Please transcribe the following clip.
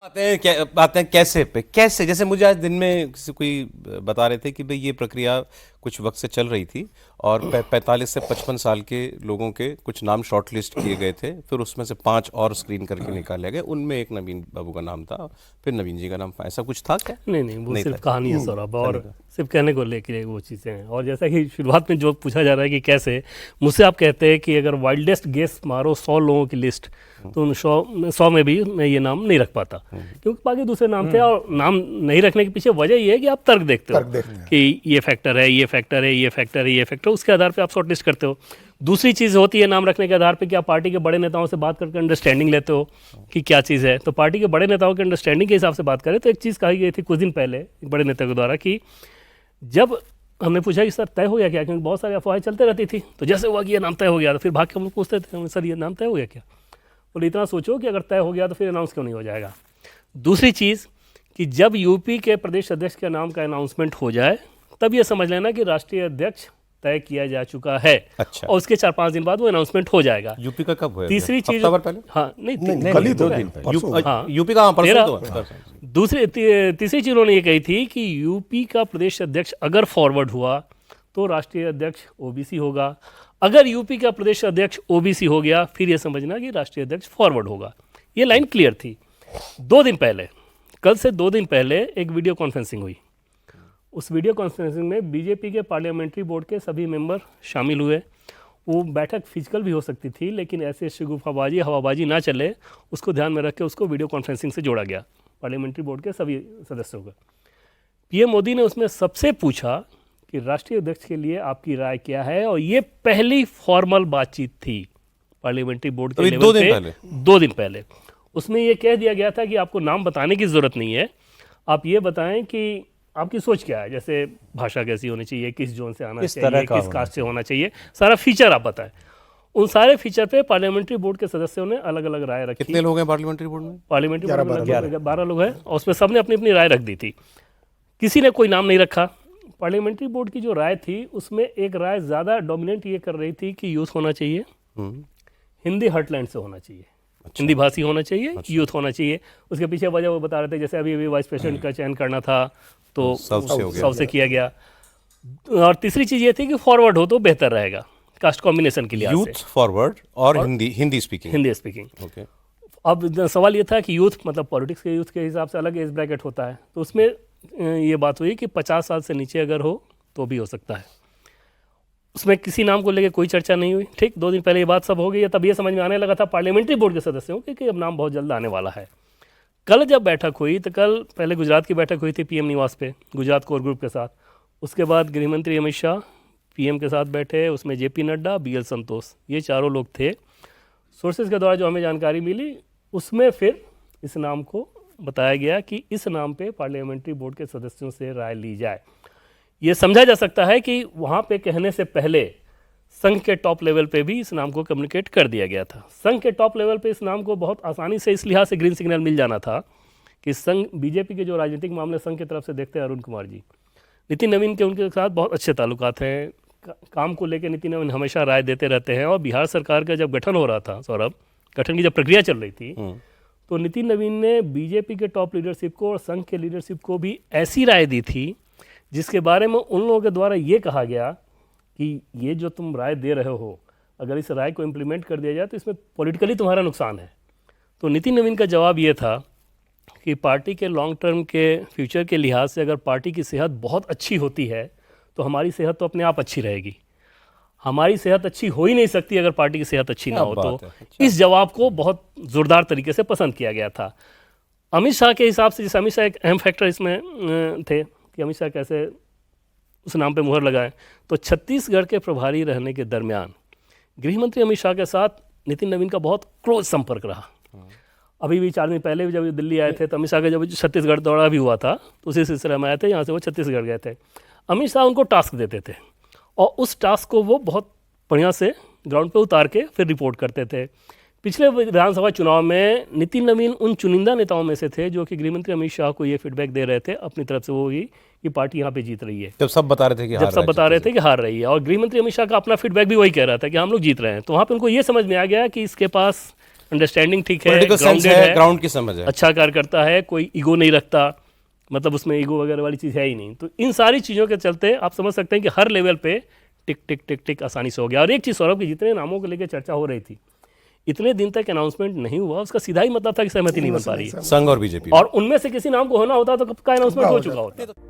आते हैं कैसे पे, कैसे जैसे मुझे आज दिन में किसी कोई बता रहे थे कि भाई ये प्रक्रिया कुछ वक्त से चल रही थी और 45 से 55 साल के लोगों के कुछ नाम शॉर्ट लिस्ट किए गए थे, फिर उसमें से 5 और स्क्रीन करके निकाले गए, उनमें एक नवीन बाबू का नाम था, फिर नवीन जी का नाम था। ऐसा कुछ था क्या? नहीं, वो नहीं सिर्फ था। कहानी है सौरभ, और सिर्फ कहने को लेकर वो चीज़ें हैं। और जैसा कि शुरुआत में जो पूछा जा रहा है कि कैसे, मुझसे आप कहते हैं कि अगर वाइल्डेस्ट गेस मारो 100 लोगों की लिस्ट, तो उन 100 में भी मैं ये नाम नहीं रख पाता, क्योंकि बाकी दूसरे नाम थे। और नाम नहीं रखने के पीछे वजह ये है कि आप तर्क देखते हो कि ये फैक्टर है, ये फैक्टर है, ये फैक्टर है, ये फैक्टर, उसके आधार पे आप शॉर्ट लिस्ट करते हो। दूसरी चीज़ होती है नाम रखने के आधार पे कि आप पार्टी के बड़े नेताओं से बात करके अंडरस्टैंडिंग लेते हो कि क्या चीज़ है। तो पार्टी के बड़े नेताओं के अंडरस्टैंडिंग के हिसाब से बात करें तो एक चीज़ कही गई थी कुछ दिन पहले एक बड़े नेता के द्वारा कि जब हमने पूछा कि सर तय हो गया क्या, क्योंकि बहुत सारी अफवाहें चलते रहती थी, तो जैसे हुआ कि ये नाम तय हो गया तो फिर भाग के हम लोग पूछते थे सर ये नाम तय हो गया क्या। बोले इतना सोचो कि अगर तय हो गया तो फिर अनाउंस क्यों नहीं हो जाएगा। दूसरी चीज़ कि जब यूपी के प्रदेश अध्यक्ष के नाम का अनाउंसमेंट हो जाए तब ये समझ लेना कि राष्ट्रीय अध्यक्ष तय किया जा चुका है। अच्छा। और उसके 4-5 दिन बाद वो अनाउंसमेंट हो जाएगा। यूपी का कब हुआ? तीसरी चीज, पहले? हाँ नहीं, कल ही 2 दिन हाँ, यूपी का परसों। दूसरी तीसरी चीज उन्होंने ये कही थी कि यूपी का प्रदेश अध्यक्ष अगर फॉरवर्ड हुआ तो राष्ट्रीय अध्यक्ष ओबीसी होगा, अगर यूपी का प्रदेश अध्यक्ष ओबीसी हो गया फिर ये समझना कि राष्ट्रीय अध्यक्ष फॉरवर्ड होगा। ये लाइन क्लियर थी। 2 दिन पहले, कल से 2 दिन पहले एक वीडियो कॉन्फ्रेंसिंग हुई। उस वीडियो कॉन्फ्रेंसिंग में बीजेपी के पार्लियामेंट्री बोर्ड के सभी मेंबर शामिल हुए। वो बैठक फिजिकल भी हो सकती थी, लेकिन ऐसे शगुफाबाजी हवाबाजी ना चले उसको ध्यान में रख के उसको वीडियो कॉन्फ्रेंसिंग से जोड़ा गया पार्लियामेंट्री बोर्ड के सभी सदस्यों का। पीएम मोदी ने उसमें सबसे पूछा कि राष्ट्रीय अध्यक्ष के लिए आपकी राय क्या है, और ये पहली फॉर्मल बातचीत थी पार्लियामेंट्री बोर्ड के लेवल पे 2 दिन पहले। उसमें ये कह दिया गया था कि आपको नाम बताने की ज़रूरत नहीं है, आप ये बताएं कि आपकी सोच क्या है, जैसे भाषा कैसी होनी चाहिए, किस जोन से आना चाहिए, किस कास्ट से होना चाहिए, सारा फीचर आप बताएं। उन सारे फीचर पे पार्लियामेंट्री बोर्ड के सदस्यों ने अलग अलग राय रखी। कितने लोग हैं पार्लियामेंट्री बोर्ड में? पार्लियामेंट्री बोर्ड में 12 लोग हैं, और उसमें सबने अपनी अपनी राय रख दी थी। किसी ने कोई नाम नहीं रखा। पार्लियामेंट्री बोर्ड की जो राय थी उसमें एक राय ज़्यादा डोमिनेंट ये कर रही थी कि यूथ होना चाहिए, हिंदी हार्टलैंड से होना चाहिए, हिंदी भाषी होना चाहिए, यूथ होना चाहिए। उसके पीछे वजह वो बता रहे थे जैसे अभी वाइस प्रेसिडेंट का चयन करना था तो साउथ से किया गया। और तीसरी चीज़ ये थी कि फॉरवर्ड हो तो बेहतर रहेगा कास्ट कॉम्बिनेशन के लिए। यूथ फॉरवर्ड और हिंदी स्पीकिंग। ओके। अब सवाल ये था कि यूथ मतलब पॉलिटिक्स के यूथ के हिसाब से अलग एज ब्रैकेट होता है, तो उसमें ये बात हुई कि 50 साल से नीचे अगर हो तो भी हो सकता है। उसमें किसी नाम को लेकर कोई चर्चा नहीं हुई। ठीक 2 दिन पहले ये बात सब हो गई है, तब ये समझ में आने लगा था पार्लियामेंट्री बोर्ड के सदस्यों को कि अब नाम बहुत जल्द आने वाला है। कल जब बैठक हुई तो कल पहले गुजरात की बैठक हुई थी पीएम निवास पे गुजरात कोर ग्रुप के साथ। उसके बाद गृहमंत्री अमित शाह पीएम के साथ बैठे, उसमें जेपी नड्डा, बीएल संतोष, ये चारों लोग थे। सोर्सेज के द्वारा जो हमें जानकारी मिली उसमें फिर इस नाम को बताया गया कि इस नाम पे पार्लियामेंट्री बोर्ड के सदस्यों से राय ली जाए। ये समझा जा सकता है कि वहाँ पे कहने से पहले संघ के टॉप लेवल पे भी इस नाम को कम्युनिकेट कर दिया गया था। संघ के टॉप लेवल पे इस नाम को बहुत आसानी से इस लिहाज से ग्रीन सिग्नल मिल जाना था कि संघ बीजेपी के जो राजनीतिक मामले संघ की तरफ से देखते हैं अरुण कुमार जी, नितिन नवीन के उनके साथ बहुत अच्छे ताल्लुकात हैं। काम को लेकर नितिन नवीन हमेशा राय देते रहते हैं। और बिहार सरकार का जब गठन हो रहा था सौरभ, गठन की जब प्रक्रिया चल रही थी, तो नितिन नवीन ने बीजेपी के टॉप लीडरशिप को और संघ के लीडरशिप को भी ऐसी राय दी थी जिसके बारे में उन लोगों के द्वारा ये कहा गया कि ये जो तुम राय दे रहे हो, अगर इस राय को इम्प्लीमेंट कर दिया जाए तो इसमें पॉलिटिकली तुम्हारा नुकसान है। तो नितिन नवीन का जवाब ये था कि पार्टी के लॉन्ग टर्म के फ्यूचर के लिहाज से अगर पार्टी की सेहत बहुत अच्छी होती है तो हमारी सेहत तो अपने आप अच्छी रहेगी। हमारी सेहत अच्छी हो ही नहीं सकती अगर पार्टी की सेहत अच्छी ना हो। तो इस जवाब को बहुत ज़ोरदार तरीके से पसंद किया गया था। अमित शाह के हिसाब से, जैसे अमित शाह एक अहम फैक्टर इसमें थे कि अमित शाह कैसे उस नाम पे मुहर लगाएं, तो छत्तीसगढ़ के प्रभारी रहने के दरमियान गृहमंत्री अमित शाह के साथ नितिन नवीन का बहुत क्लोज संपर्क रहा। अभी भी 4 दिन पहले भी जब दिल्ली आए थे तो अमित शाह का जब छत्तीसगढ़ दौरा भी हुआ था तो उसी सिलसिले में आए थे, यहाँ से वो छत्तीसगढ़ गए थे। अमित शाह उनको टास्क देते थे और उस टास्क को वो बहुत बढ़िया से ग्राउंड पे उतार के फिर रिपोर्ट करते थे। पिछले विधानसभा चुनाव में नितिन नवीन उन चुनिंदा नेताओं में से थे जो कि गृहमंत्री अमित शाह को ये फीडबैक दे रहे थे अपनी तरफ से, वो भी कि पार्टी यहाँ पे जीत रही है। जब सब बता रहे थे कि हार रही है, और गृहमंत्री अमित शाह का अपना फीडबैक भी वही कह रहा था कि हम लोग जीत रहे हैं। तो वहाँ पे उनको ये समझ में आ गया कि इसके पास अंडरस्टैंडिंग ठीक है, पॉलिटिकल सेंस grounded है, ग्राउंड की समझ है। अच्छा कार्य करता है, कोई ईगो नहीं रखता, मतलब उसमें ईगो वगैरह वाली चीज़ है ही नहीं। तो इन सारी चीज़ों के चलते आप समझ सकते हैं कि हर लेवल पे टिक टिक टिक टिक आसानी से हो गया। और एक चीज़ सौरभ की, जितने नामों को लेकर चर्चा हो रही थी, इतने दिन तक अनाउंसमेंट नहीं हुआ, उसका सीधा ही मतलब था कि सहमति नहीं बन पा रही है, संघ और बीजेपी। और उनमें से किसी नाम को होना होता तो कब का अनाउंसमेंट हो चुका होता।